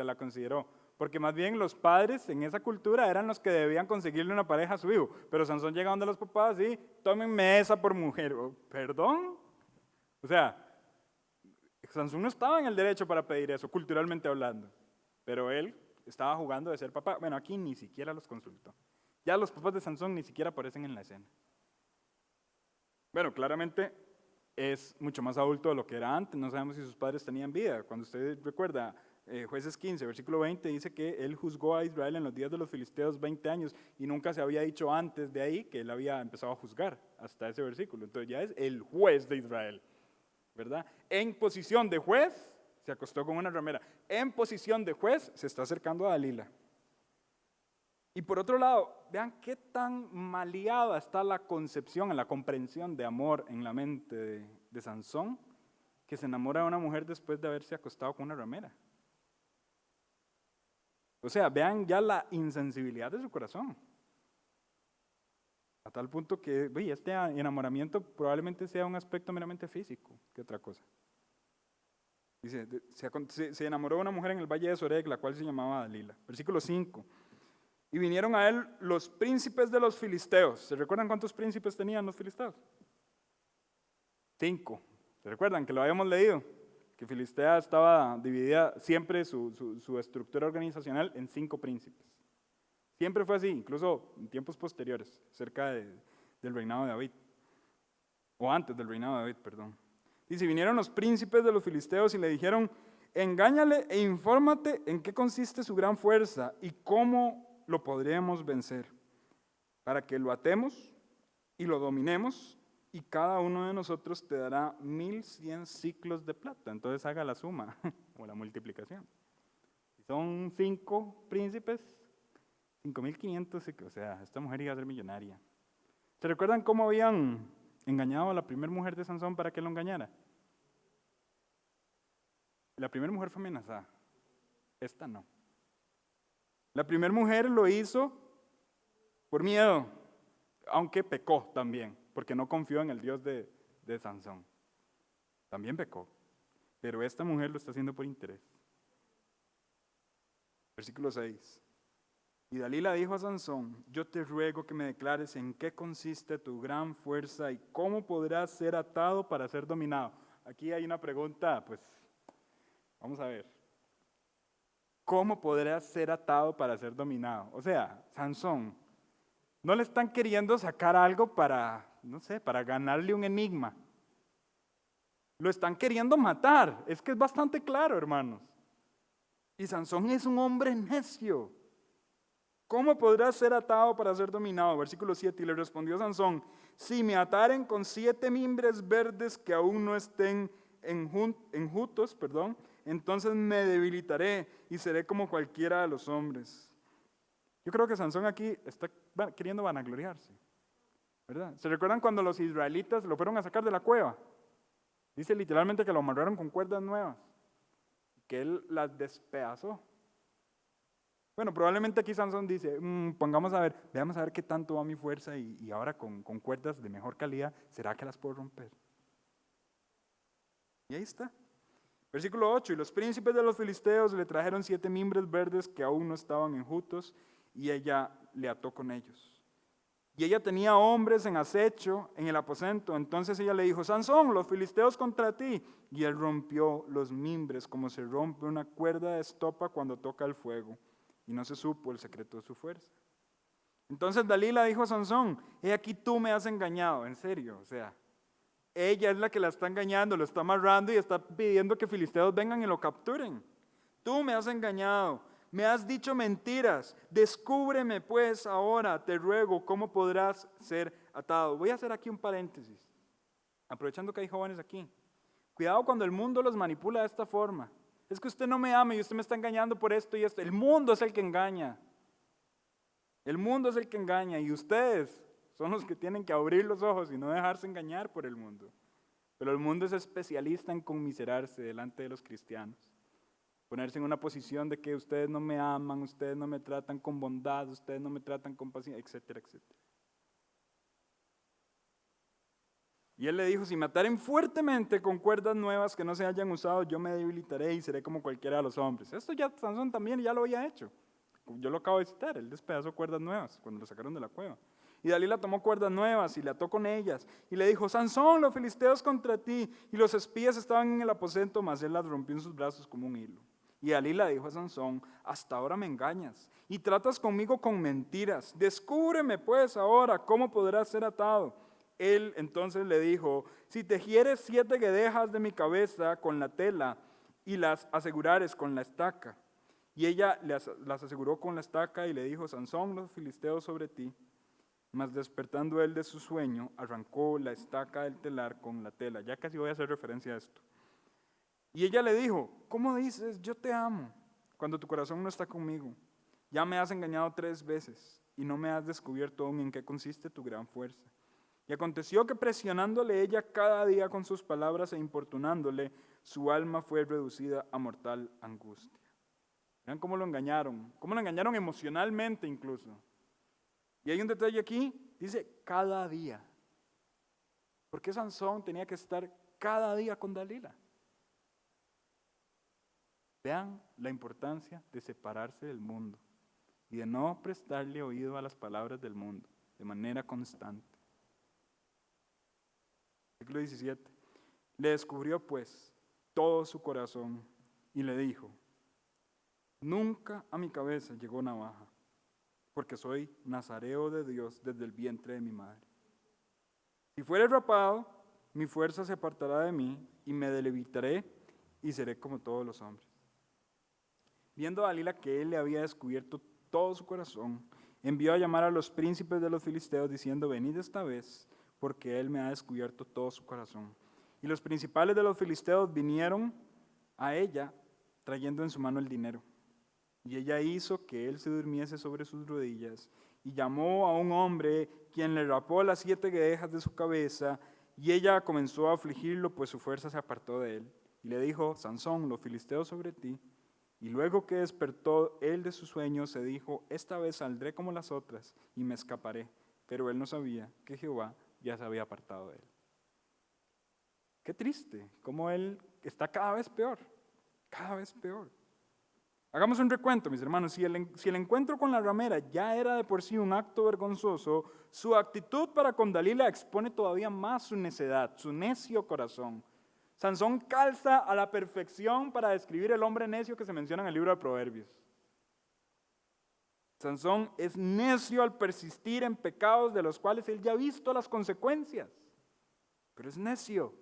[SPEAKER 1] la consideró, porque más bien los padres en esa cultura eran los que debían conseguirle una pareja a su hijo, pero Sansón llega donde los papás y tómenme esa por mujer. ¿Perdón? O sea, Sansón no estaba en el derecho para pedir eso, culturalmente hablando, pero él estaba jugando de ser papá. Bueno, aquí ni siquiera los consultó. Ya los papás de Sansón ni siquiera aparecen en la escena. Bueno, claramente es mucho más adulto de lo que era antes. No sabemos si sus padres tenían vida. Cuando usted recuerda, Jueces 15, versículo 20, dice que él juzgó a Israel en los días de los filisteos 20 años y nunca se había dicho antes de ahí que él había empezado a juzgar hasta ese versículo. Entonces ya es el juez de Israel, ¿verdad? En posición de juez, se acostó con una ramera. En posición de juez, se está acercando a Dalila. Y por otro lado, vean qué tan maleada está la concepción, la comprensión de amor en la mente de Sansón, que se enamora de una mujer después de haberse acostado con una ramera. O sea, vean ya la insensibilidad de su corazón. A tal punto que este enamoramiento probablemente sea un aspecto meramente físico que otra cosa. Dice, se enamoró de una mujer en el valle de Sorek, la cual se llamaba Dalila. Versículo 5. Y vinieron a él los príncipes de los filisteos. ¿Se recuerdan cuántos príncipes tenían los filisteos? 5. ¿Se recuerdan que lo habíamos leído? Que Filistea estaba dividida siempre su estructura organizacional en 5 príncipes. Siempre fue así, incluso en tiempos posteriores, cerca del reinado de David. O antes del reinado de David, perdón. Dice, vinieron los príncipes de los filisteos y le dijeron, engáñale e infórmate en qué consiste su gran fuerza y cómo lo podríamos vencer, para que lo atemos y lo dominemos, y cada uno de nosotros te dará 1100 ciclos de plata. Entonces haga la suma o la multiplicación. Si son 5 príncipes, 5500 ciclos. O sea, esta mujer iba a ser millonaria. ¿Se recuerdan cómo habían engañado a la primera mujer de Sansón para que lo engañara? La primera mujer fue amenazada. Esta no. La primera mujer lo hizo por miedo, aunque pecó también, porque no confió en el Dios de Sansón. También pecó, pero esta mujer lo está haciendo por interés. Versículo 6. Y Dalila dijo a Sansón, yo te ruego que me declares en qué consiste tu gran fuerza y cómo podrás ser atado para ser dominado. Aquí hay una pregunta, pues, vamos a ver. ¿Cómo podrás ser atado para ser dominado? O sea, Sansón, no le están queriendo sacar algo para, no sé, para ganarle un enigma. Lo están queriendo matar. Es que es bastante claro, hermanos. Y Sansón es un hombre necio. ¿Cómo podrás ser atado para ser dominado? Versículo 7, y le respondió Sansón, si me ataren con 7 mimbres verdes que aún no estén enjutos, entonces me debilitaré y seré como cualquiera de los hombres. Yo creo que Sansón aquí está queriendo vanagloriarse, ¿verdad? ¿Se recuerdan cuando los israelitas lo fueron a sacar de la cueva? Dice literalmente que lo amarraron con cuerdas nuevas, que él las despedazó. Bueno, probablemente aquí Sansón dice, pongamos a ver, veamos a ver qué tanto va mi fuerza y ahora con cuerdas de mejor calidad, ¿será que las puedo romper? Y ahí está. Versículo 8, y los príncipes de los filisteos le trajeron 7 mimbres verdes que aún no estaban enjutos, y ella le ató con ellos. Y ella tenía hombres en acecho en el aposento. Entonces ella le dijo, Sansón, los filisteos contra ti. Y él rompió los mimbres como se rompe una cuerda de estopa cuando toca el fuego. Y no se supo el secreto de su fuerza. Entonces Dalila dijo a Sansón, he aquí tú me has engañado, en serio, o sea, ella es la que la está engañando, lo está amarrando y está pidiendo que filisteos vengan y lo capturen. Tú me has engañado, me has dicho mentiras, descúbreme pues ahora, te ruego, cómo podrás ser atado. Voy a hacer aquí un paréntesis, aprovechando que hay jóvenes aquí. Cuidado cuando el mundo los manipula de esta forma. Es que usted no me ama y usted me está engañando por esto y esto. El mundo es el que engaña. El mundo es el que engaña y ustedes son los que tienen que abrir los ojos y no dejarse engañar por el mundo. Pero el mundo es especialista en conmiserarse delante de los cristianos. Ponerse en una posición de que ustedes no me aman, ustedes no me tratan con bondad, ustedes no me tratan con paciencia, etcétera, etcétera. Y él le dijo, si me ataren fuertemente con cuerdas nuevas que no se hayan usado, yo me debilitaré y seré como cualquiera de los hombres. Esto ya Sansón también ya lo había hecho. Yo lo acabo de citar, él despedazó cuerdas nuevas cuando lo sacaron de la cueva. Y Dalila tomó cuerdas nuevas y le ató con ellas. Y le dijo, Sansón, los filisteos contra ti. Y los espías estaban en el aposento, mas él las rompió en sus brazos como un hilo. Y Dalila dijo a Sansón, hasta ahora me engañas y tratas conmigo con mentiras. Descúbreme pues ahora cómo podrás ser atado. Él entonces le dijo, si tejieres 7 guedejas de mi cabeza con la tela y las asegurares con la estaca. Y ella las aseguró con la estaca y le dijo, Sansón, los filisteos sobre ti. Mas despertando él de su sueño, arrancó la estaca del telar con la tela. Ya casi voy a hacer referencia a esto. Y ella le dijo, ¿cómo dices, yo te amo, cuando tu corazón no está conmigo? Ya me has engañado 3 veces y no me has descubierto aún en qué consiste tu gran fuerza. Y aconteció que presionándole ella cada día con sus palabras e importunándole, su alma fue reducida a mortal angustia. Vean cómo lo engañaron emocionalmente incluso. Y hay un detalle aquí, dice cada día. ¿Por qué Sansón tenía que estar cada día con Dalila? Vean la importancia de separarse del mundo y de no prestarle oído a las palabras del mundo de manera constante. Versículo 17. Le descubrió pues todo su corazón y le dijo, nunca a mi cabeza llegó navaja, porque soy nazareo de Dios desde el vientre de mi madre. Si fuere rapado, mi fuerza se apartará de mí y me debilitaré y seré como todos los hombres. Viendo a Dalila que él le había descubierto todo su corazón, envió a llamar a los príncipes de los filisteos diciendo, venid esta vez, porque él me ha descubierto todo su corazón. Y los principales de los filisteos vinieron a ella trayendo en su mano el dinero. Y ella hizo que él se durmiese sobre sus rodillas y llamó a un hombre quien le rapó las 7 guedejas de su cabeza y ella comenzó a afligirlo pues su fuerza se apartó de él. Y le dijo, Sansón, los filisteos sobre ti. Y luego que despertó él de su sueño se dijo, esta vez saldré como las otras y me escaparé. Pero él no sabía que Jehová ya se había apartado de él. Qué triste, como él está cada vez peor, cada vez peor. Hagamos un recuento, mis hermanos. Si el encuentro con la ramera ya era de por sí un acto vergonzoso, su actitud para con Dalila expone todavía más su necedad, su necio corazón. Sansón calza a la perfección para describir el hombre necio que se menciona en el libro de Proverbios. Sansón es necio al persistir en pecados de los cuales él ya ha visto las consecuencias, pero es necio.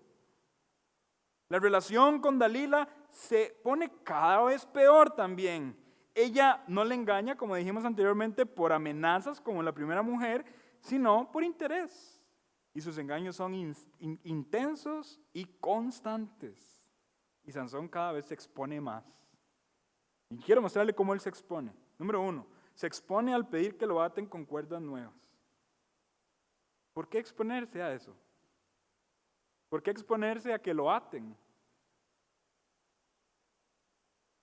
[SPEAKER 1] La relación con Dalila se pone cada vez peor también. Ella no le engaña, como dijimos anteriormente, por amenazas como la primera mujer, sino por interés. Y sus engaños son intensos y constantes. Y Sansón cada vez se expone más. Y quiero mostrarle cómo él se expone. Número 1, se expone al pedir que lo aten con cuerdas nuevas. ¿Por qué exponerse a eso? ¿Por qué exponerse a que lo aten?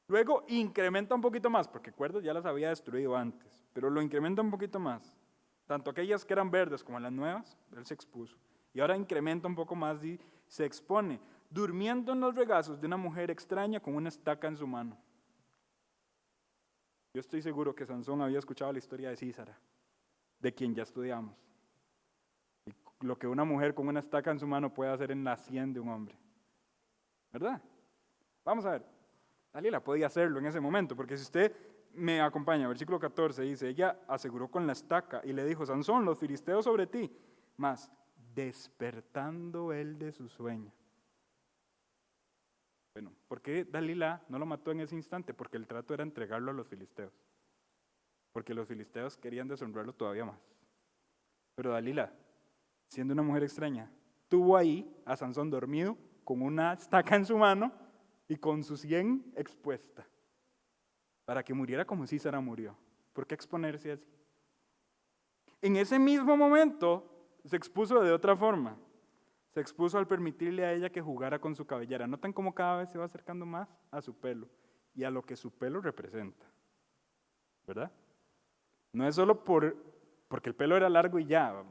[SPEAKER 1] Luego incrementa un poquito más, porque cuerdas ya las había destruido antes, pero lo incrementa un poquito más. Tanto aquellas que eran verdes como las nuevas, él se expuso. Y ahora incrementa un poco más y se expone, durmiendo en los regazos de una mujer extraña con una estaca en su mano. Yo estoy seguro que Sansón había escuchado la historia de Císara, de quien ya estudiamos. Y lo que una mujer con una estaca en su mano puede hacer en la sien de un hombre. ¿Verdad? Vamos a ver. Dalila podía hacerlo en ese momento, porque si usted me acompaña, versículo 14 dice, ella aseguró con la estaca y le dijo, Sansón, los filisteos sobre ti, mas despertando él de su sueño. Bueno, ¿por qué Dalila no lo mató en ese instante? Porque el trato era entregarlo a los filisteos, porque los filisteos querían deshonrarlo todavía más. Pero Dalila, siendo una mujer extraña, tuvo ahí a Sansón dormido con una estaca en su mano y con su sien expuesta, para que muriera como Císara murió. ¿Por qué exponerse así? En ese mismo momento se expuso de otra forma. Se expuso al permitirle a ella que jugara con su cabellera. ¿Notan cómo cada vez se va acercando más a su pelo y a lo que su pelo representa? ¿Verdad? No es solo porque el pelo era largo y ya.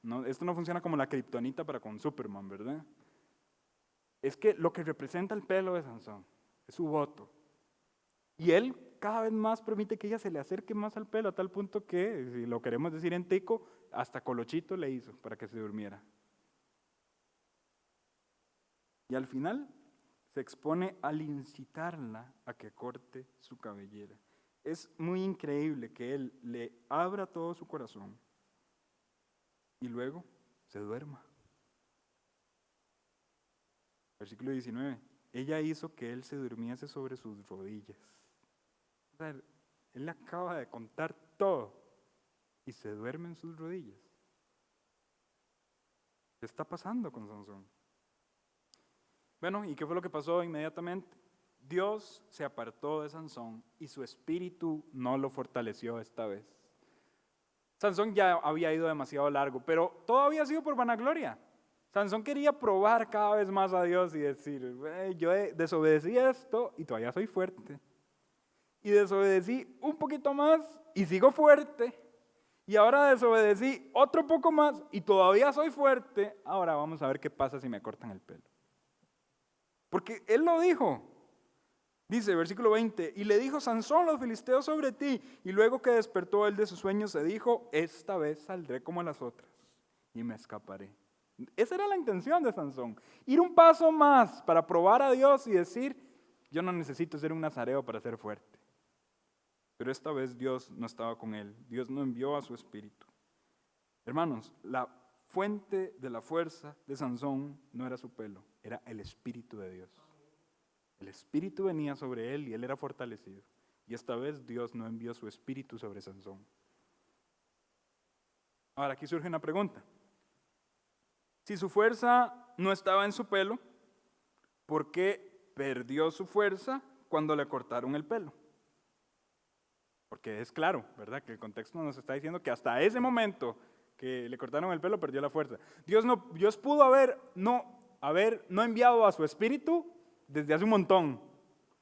[SPEAKER 1] No, esto no funciona como la kriptonita para con Superman, ¿verdad? Es que lo que representa el pelo de Sansón es su voto. Y él cada vez más permite que ella se le acerque más al pelo, a tal punto que, si lo queremos decir en tico, hasta colochito le hizo para que se durmiera. Y al final se expone al incitarla a que corte su cabellera. Es muy increíble que él le abra todo su corazón y luego se duerma. Versículo 19. Ella hizo que él se durmiese sobre sus rodillas. O sea, él le acaba de contar todo y se duerme en sus rodillas. ¿Qué está pasando con Sansón? Bueno, ¿y qué fue lo que pasó inmediatamente? Dios se apartó de Sansón y su espíritu no lo fortaleció esta vez. Sansón ya había ido demasiado largo, pero todo había sido por vanagloria. Sansón quería probar cada vez más a Dios y decir, yo desobedecí esto y todavía soy fuerte. Y desobedecí un poquito más y sigo fuerte. Y ahora desobedecí otro poco más y todavía soy fuerte. Ahora vamos a ver qué pasa si me cortan el pelo. Porque él lo dijo. Dice, versículo 20, y le dijo Sansón, los filisteos sobre ti. Y luego que despertó él de su sueño, se dijo, esta vez saldré como las otras y me escaparé. Esa era la intención de Sansón. Ir un paso más para probar a Dios y decir, yo no necesito ser un nazareo para ser fuerte. Pero esta vez Dios no estaba con él. Dios no envió a su espíritu. Hermanos, la fuente de la fuerza de Sansón no era su pelo, era el espíritu de Dios. El espíritu venía sobre él y él era fortalecido. Y esta vez Dios no envió su espíritu sobre Sansón. Ahora aquí surge una pregunta. Si su fuerza no estaba en su pelo, ¿por qué perdió su fuerza cuando le cortaron el pelo? Porque es claro, ¿verdad? Que el contexto nos está diciendo que hasta ese momento que le cortaron el pelo perdió la fuerza. Dios pudo haber no enviado a su espíritu desde hace un montón.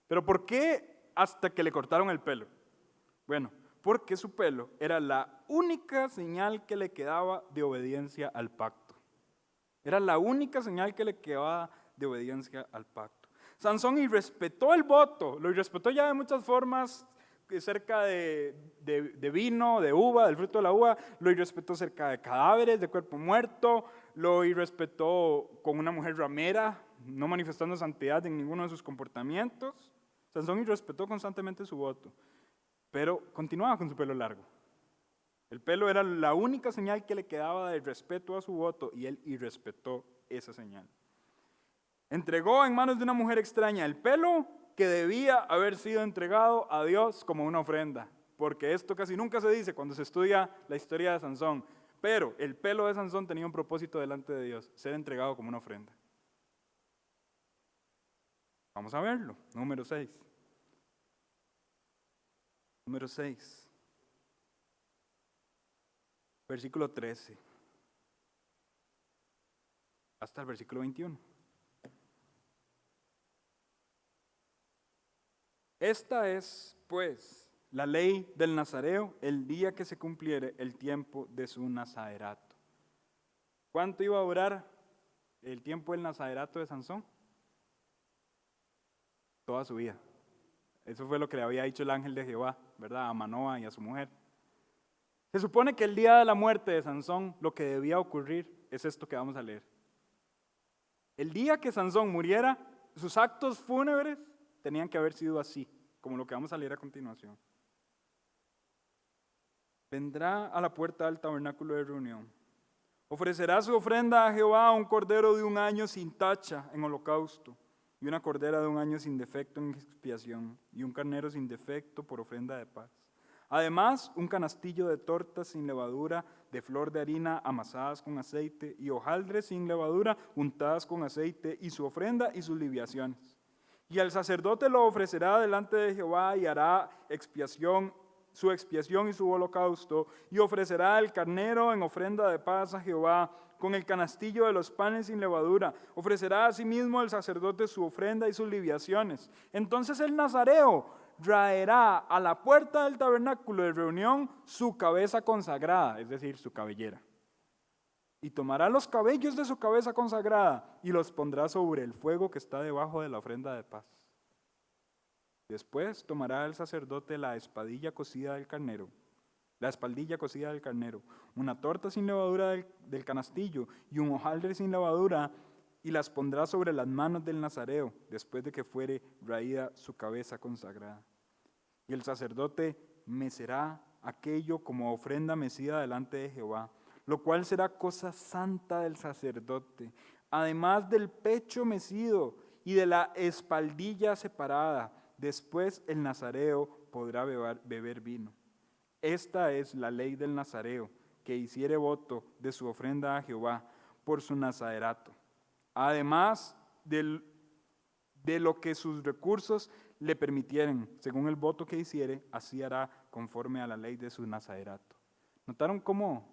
[SPEAKER 1] Pero ¿por qué hasta que le cortaron el pelo? Bueno, porque su pelo era la única señal que le quedaba de obediencia al pacto. Era la única señal que le quedaba de obediencia al pacto. Sansón irrespetó el voto, lo irrespetó ya de muchas formas, cerca de vino, de uva, del fruto de la uva, lo irrespetó cerca de cadáveres, de cuerpo muerto, lo irrespetó con una mujer ramera, no manifestando santidad en ninguno de sus comportamientos. Sansón irrespetó constantemente su voto, pero continuaba con su pelo largo. El pelo era la única señal que le quedaba de respeto a su voto y él irrespetó esa señal. Entregó en manos de una mujer extraña el pelo que debía haber sido entregado a Dios como una ofrenda, porque esto casi nunca se dice cuando se estudia la historia de Sansón, pero el pelo de Sansón tenía un propósito delante de Dios, ser entregado como una ofrenda. Vamos a verlo, número 6. Número 6. versículo 13, hasta el versículo 21. Esta es, pues, la ley del nazareo el día que se cumpliere el tiempo de su nazarerato. ¿Cuánto iba a durar el tiempo del nazarerato de Sansón? Toda su vida. Eso fue lo que le había dicho el ángel de Jehová, ¿verdad? A Manoa y a su mujer. Se supone que el día de la muerte de Sansón, lo que debía ocurrir es esto que vamos a leer. El día que Sansón muriera, sus actos fúnebres tenían que haber sido así, como lo que vamos a leer a continuación. Vendrá a la puerta del tabernáculo de reunión. Ofrecerá su ofrenda a Jehová un cordero de 1 año sin tacha en holocausto, y una cordera de 1 año sin defecto en expiación, y un carnero sin defecto por ofrenda de paz. Además, un canastillo de tortas sin levadura, de flor de harina amasadas con aceite, y hojaldres sin levadura untadas con aceite, y su ofrenda y sus libaciones. Y el sacerdote lo ofrecerá delante de Jehová y hará su expiación y su holocausto, y ofrecerá el carnero en ofrenda de paz a Jehová, con el canastillo de los panes sin levadura. Ofrecerá asimismo el sacerdote su ofrenda y sus libaciones. Entonces el nazareo traerá a la puerta del tabernáculo de reunión su cabeza consagrada, es decir, su cabellera. Y tomará los cabellos de su cabeza consagrada y los pondrá sobre el fuego que está debajo de la ofrenda de paz. Después tomará el sacerdote la espaldilla cocida del carnero, una torta sin levadura del canastillo y un hojaldre sin levadura, y las pondrá sobre las manos del nazareo, después de que fuere raída su cabeza consagrada. Y el sacerdote mecerá aquello como ofrenda mecida delante de Jehová, lo cual será cosa santa del sacerdote, además del pecho mecido y de la espaldilla separada. Después el nazareo podrá beber vino. Esta es la ley del nazareo, que hiciere voto de su ofrenda a Jehová por su nazarerato. Además de lo que sus recursos le permitieren, según el voto que hiciere, así hará conforme a la ley de su nazarerato. ¿Notaron cómo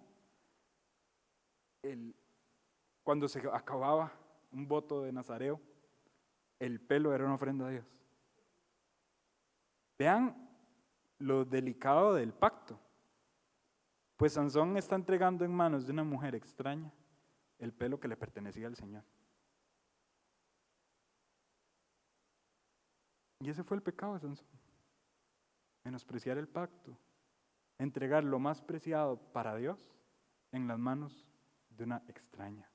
[SPEAKER 1] cuando se acababa un voto de nazareo, el pelo era una ofrenda a Dios? Vean lo delicado del pacto. Pues Sansón está entregando en manos de una mujer extraña el pelo que le pertenecía al Señor. Y ese fue el pecado de Sansón. Menospreciar el pacto. Entregar lo más preciado para Dios en las manos de una extraña.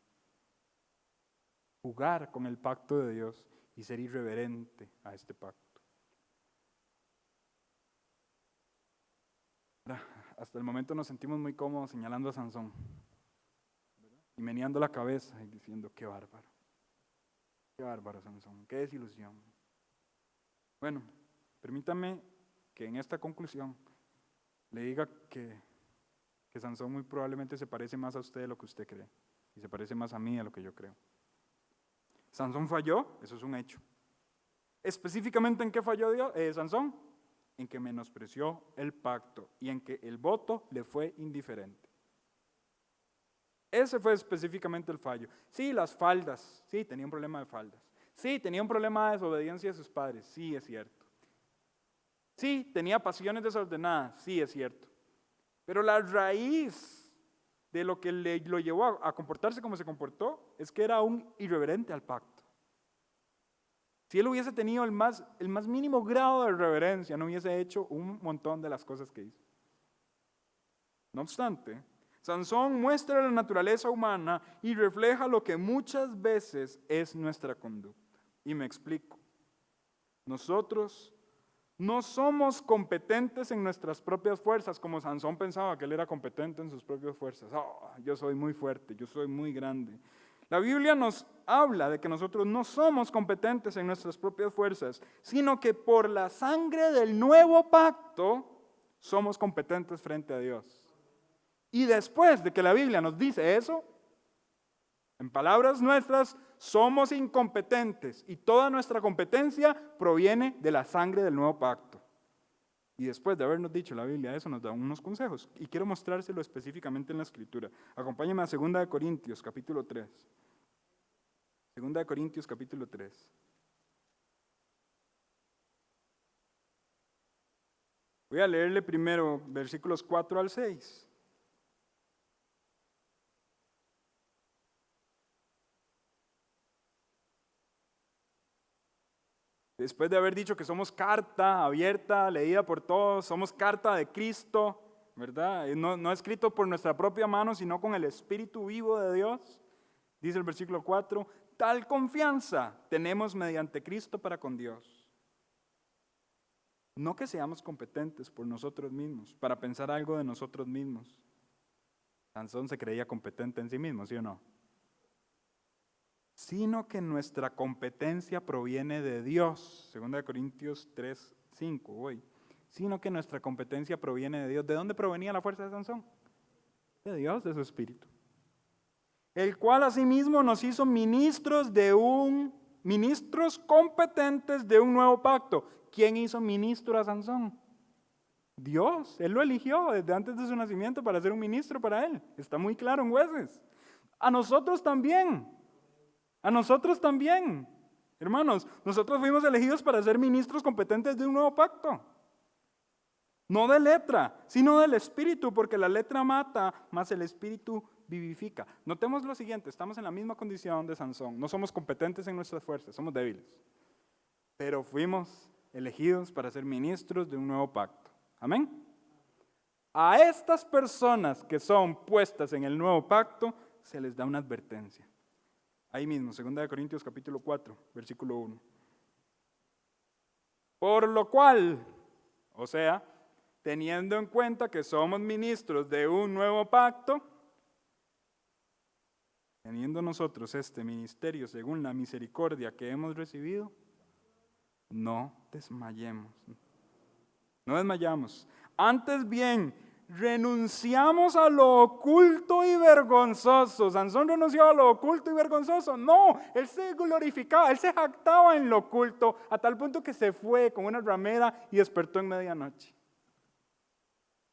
[SPEAKER 1] Jugar con el pacto de Dios y ser irreverente a este pacto. Hasta el momento nos sentimos muy cómodos señalando a Sansón, ¿verdad? Y meneando la cabeza y diciendo, qué bárbaro Sansón, qué desilusión. Bueno, permítame que en esta conclusión le diga que Sansón muy probablemente se parece más a usted de lo que usted cree, y se parece más a mí de lo que yo creo. Sansón falló, eso es un hecho. Específicamente, ¿en qué falló Sansón? En que menospreció el pacto y en que el voto le fue indiferente. Ese fue específicamente el fallo. Sí, las faldas, sí, tenía un problema de faldas. Sí, tenía un problema de desobediencia de sus padres, sí, es cierto. Sí, tenía pasiones desordenadas, sí, es cierto. Pero la raíz de lo que lo llevó a comportarse como se comportó es que era un irreverente al pacto. Si él hubiese tenido el más mínimo grado de reverencia, no hubiese hecho un montón de las cosas que hizo. No obstante, Sansón muestra la naturaleza humana y refleja lo que muchas veces es nuestra conducta. Y me explico. Nosotros no somos competentes en nuestras propias fuerzas, como Sansón pensaba que él era competente en sus propias fuerzas. Yo soy muy fuerte, yo soy muy grande. La Biblia nos habla de que nosotros no somos competentes en nuestras propias fuerzas, sino que por la sangre del nuevo pacto somos competentes frente a Dios. Y después de que la Biblia nos dice eso, en palabras nuestras, somos incompetentes y toda nuestra competencia proviene de la sangre del nuevo pacto. Y después de habernos dicho la Biblia eso, nos da unos consejos. Y quiero mostrárselo específicamente en la Escritura. Acompáñame a 2 Corintios, capítulo 3. 2 Corintios, capítulo 3. Voy a leerle primero versículos 4 al 6. Después de haber dicho que somos carta abierta, leída por todos, somos carta de Cristo, ¿verdad? No escrito por nuestra propia mano, sino con el Espíritu vivo de Dios. Dice el versículo 4, tal confianza tenemos mediante Cristo para con Dios. No que seamos competentes por nosotros mismos, para pensar algo de nosotros mismos. Sansón se creía competente en sí mismo, ¿sí o no? Sino que nuestra competencia proviene de Dios. 2 Corintios 3, 5, hoy. Sino que nuestra competencia proviene de Dios. ¿De dónde provenía la fuerza de Sansón? De Dios, de su Espíritu. El cual asimismo nos hizo ministros competentes de un nuevo pacto. ¿Quién hizo ministro a Sansón? Dios. Él lo eligió desde antes de su nacimiento para ser un ministro para él. Está muy claro en Jueces. A nosotros también. A nosotros también. Hermanos, nosotros fuimos elegidos para ser ministros competentes de un nuevo pacto. No de letra, sino del Espíritu, porque la letra mata, mas el Espíritu vivifica. Notemos lo siguiente, estamos en la misma condición de Sansón. No somos competentes en nuestras fuerzas, somos débiles. Pero fuimos elegidos para ser ministros de un nuevo pacto. Amén. A estas personas que son puestas en el nuevo pacto, se les da una advertencia. Ahí mismo, 2 Corintios capítulo 4, versículo 1. Por lo cual, o sea, teniendo en cuenta que somos ministros de un nuevo pacto, teniendo nosotros este ministerio según la misericordia que hemos recibido, no desmayemos. No desmayamos. Antes bien, renunciamos a lo oculto y vergonzoso. ¿Sansón renunció a lo oculto y vergonzoso? No, él se glorificaba, él se jactaba en lo oculto, a tal punto que se fue con una ramera y despertó en medianoche.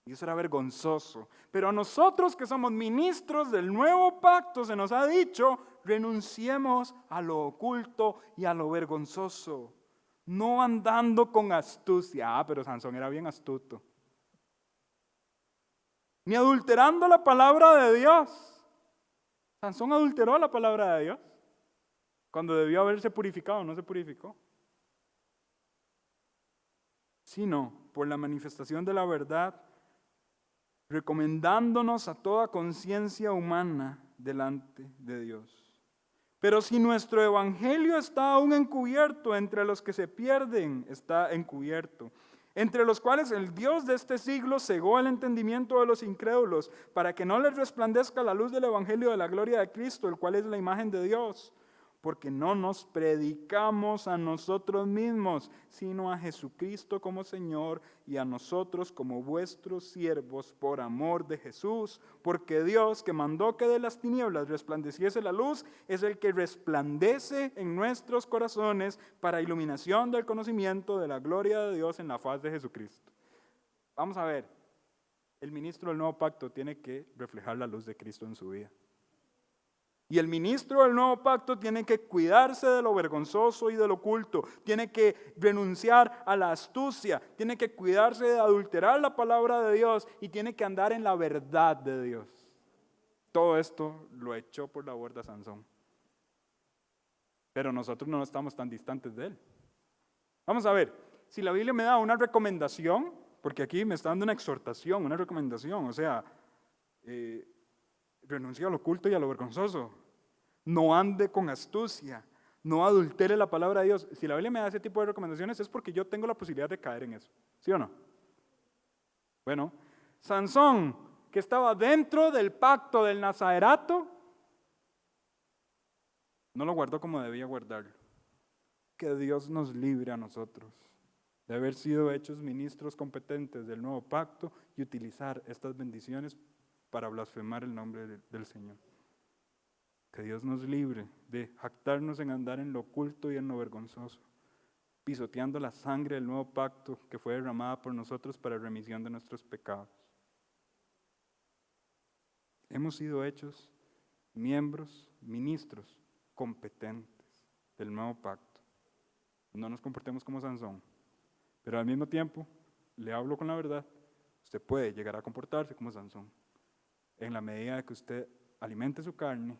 [SPEAKER 1] Y eso era vergonzoso. Pero a nosotros que somos ministros del nuevo pacto se nos ha dicho, renunciemos a lo oculto y a lo vergonzoso. No andando con astucia. Pero Sansón era bien astuto. Ni adulterando la palabra de Dios. Sansón adulteró la palabra de Dios. Cuando debió haberse purificado, no se purificó. Sino por la manifestación de la verdad, recomendándonos a toda conciencia humana delante de Dios. Pero si nuestro evangelio está aún encubierto, entre los que se pierden está encubierto, entre los cuales el Dios de este siglo cegó el entendimiento de los incrédulos, para que no les resplandezca la luz del evangelio de la gloria de Cristo, el cual es la imagen de Dios. Porque no nos predicamos a nosotros mismos, sino a Jesucristo como Señor y a nosotros como vuestros siervos por amor de Jesús. Porque Dios, que mandó que de las tinieblas resplandeciese la luz, es el que resplandece en nuestros corazones para iluminación del conocimiento de la gloria de Dios en la faz de Jesucristo. Vamos a ver, el ministro del nuevo pacto tiene que reflejar la luz de Cristo en su vida. Y el ministro del nuevo pacto tiene que cuidarse de lo vergonzoso y de lo oculto, tiene que renunciar a la astucia, tiene que cuidarse de adulterar la palabra de Dios y tiene que andar en la verdad de Dios. Todo esto lo echó por la borda Sansón. Pero nosotros no estamos tan distantes de él. Vamos a ver, si la Biblia me da una recomendación, porque aquí me está dando una exhortación, una recomendación, o sea, renuncie a lo oculto y a lo vergonzoso. No ande con astucia. No adultere la palabra de Dios. Si la Biblia me da ese tipo de recomendaciones es porque yo tengo la posibilidad de caer en eso. ¿Sí o no? Bueno, Sansón, que estaba dentro del pacto del nazarerato, no lo guardó como debía guardarlo. Que Dios nos libre a nosotros de haber sido hechos ministros competentes del nuevo pacto y utilizar estas bendiciones para blasfemar el nombre del Señor. Que Dios nos libre de jactarnos en andar en lo oculto y en lo vergonzoso. pisoteando la sangre del nuevo pacto que fue derramada por nosotros para remisión de nuestros pecados. Hemos sido hechos miembros, ministros competentes del nuevo pacto. No nos comportemos como Sansón, pero al mismo tiempo, le hablo con la verdad, usted puede llegar a comportarse como Sansón, en la medida de que usted alimente su carne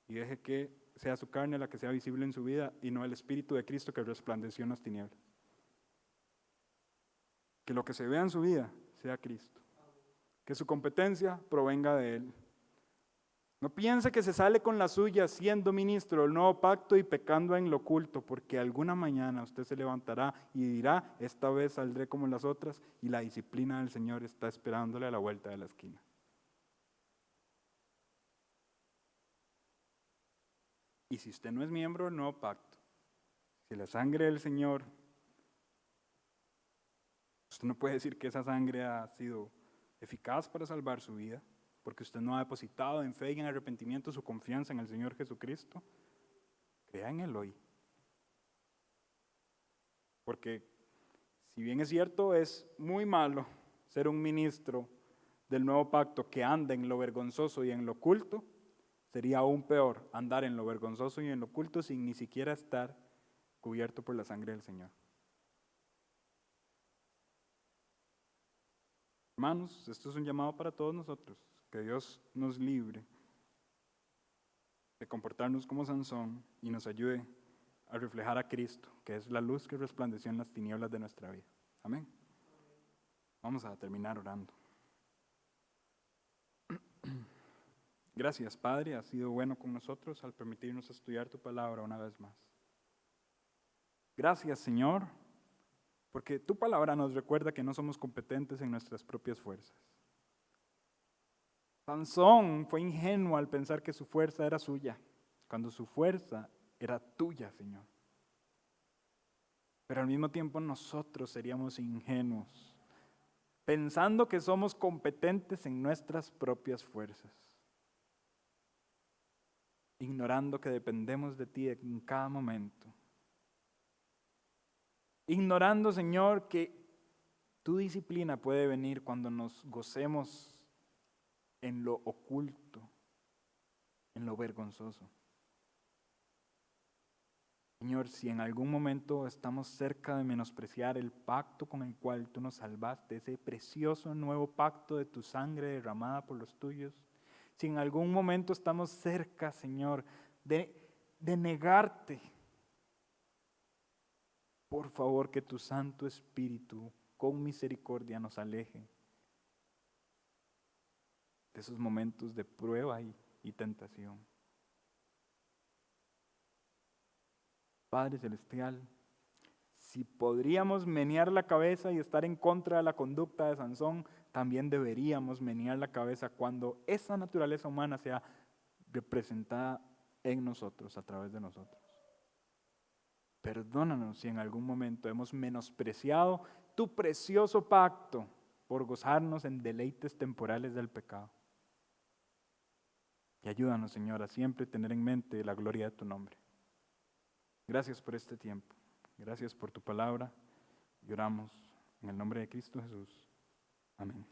[SPEAKER 1] y deje que sea su carne la que sea visible en su vida y no el Espíritu de Cristo que resplandeció en las tinieblas. Que lo que se vea en su vida sea Cristo. Que su competencia provenga de Él. No piense que se sale con la suya siendo ministro del nuevo pacto y pecando en lo oculto, porque alguna mañana usted se levantará y dirá, esta vez saldré como las otras, y la disciplina del Señor está esperándole a la vuelta de la esquina. Y si usted no es miembro del nuevo pacto, si la sangre del Señor, usted no puede decir que esa sangre ha sido eficaz para salvar su vida, porque usted no ha depositado en fe y en arrepentimiento su confianza en el Señor Jesucristo, crea en Él hoy. Porque si bien es cierto, es muy malo ser un ministro del nuevo pacto que anda en lo vergonzoso y en lo oculto, sería aún peor andar en lo vergonzoso y en lo oculto sin ni siquiera estar cubierto por la sangre del Señor. Hermanos, esto es un llamado para todos nosotros, que Dios nos libre de comportarnos como Sansón y nos ayude a reflejar a Cristo, que es la luz que resplandeció en las tinieblas de nuestra vida. Amén. Vamos a terminar orando. Gracias, Padre, has sido bueno con nosotros al permitirnos estudiar tu palabra una vez más. Gracias, Señor, porque tu palabra nos recuerda que no somos competentes en nuestras propias fuerzas. Sansón fue ingenuo al pensar que su fuerza era suya, cuando su fuerza era tuya, Señor. Pero al mismo tiempo nosotros seríamos ingenuos, pensando que somos competentes en nuestras propias fuerzas, ignorando que dependemos de ti en cada momento. Ignorando, Señor, que tu disciplina puede venir cuando nos gocemos en lo oculto, en lo vergonzoso. Señor, si en algún momento estamos cerca de menospreciar el pacto con el cual tú nos salvaste, ese precioso nuevo pacto de tu sangre derramada por los tuyos, si en algún momento estamos cerca, Señor, de negarte, por favor, que tu Santo Espíritu con misericordia nos aleje de esos momentos de prueba y tentación. Padre Celestial, si podríamos menear la cabeza y estar en contra de la conducta de Sansón, también deberíamos menear la cabeza cuando esa naturaleza humana sea representada en nosotros, a través de nosotros. Perdónanos si en algún momento hemos menospreciado tu precioso pacto por gozarnos en deleites temporales del pecado. Y ayúdanos, Señor, a siempre tener en mente la gloria de tu nombre. Gracias por este tiempo. Gracias por tu palabra. Y oramos en el nombre de Cristo Jesús. Amén.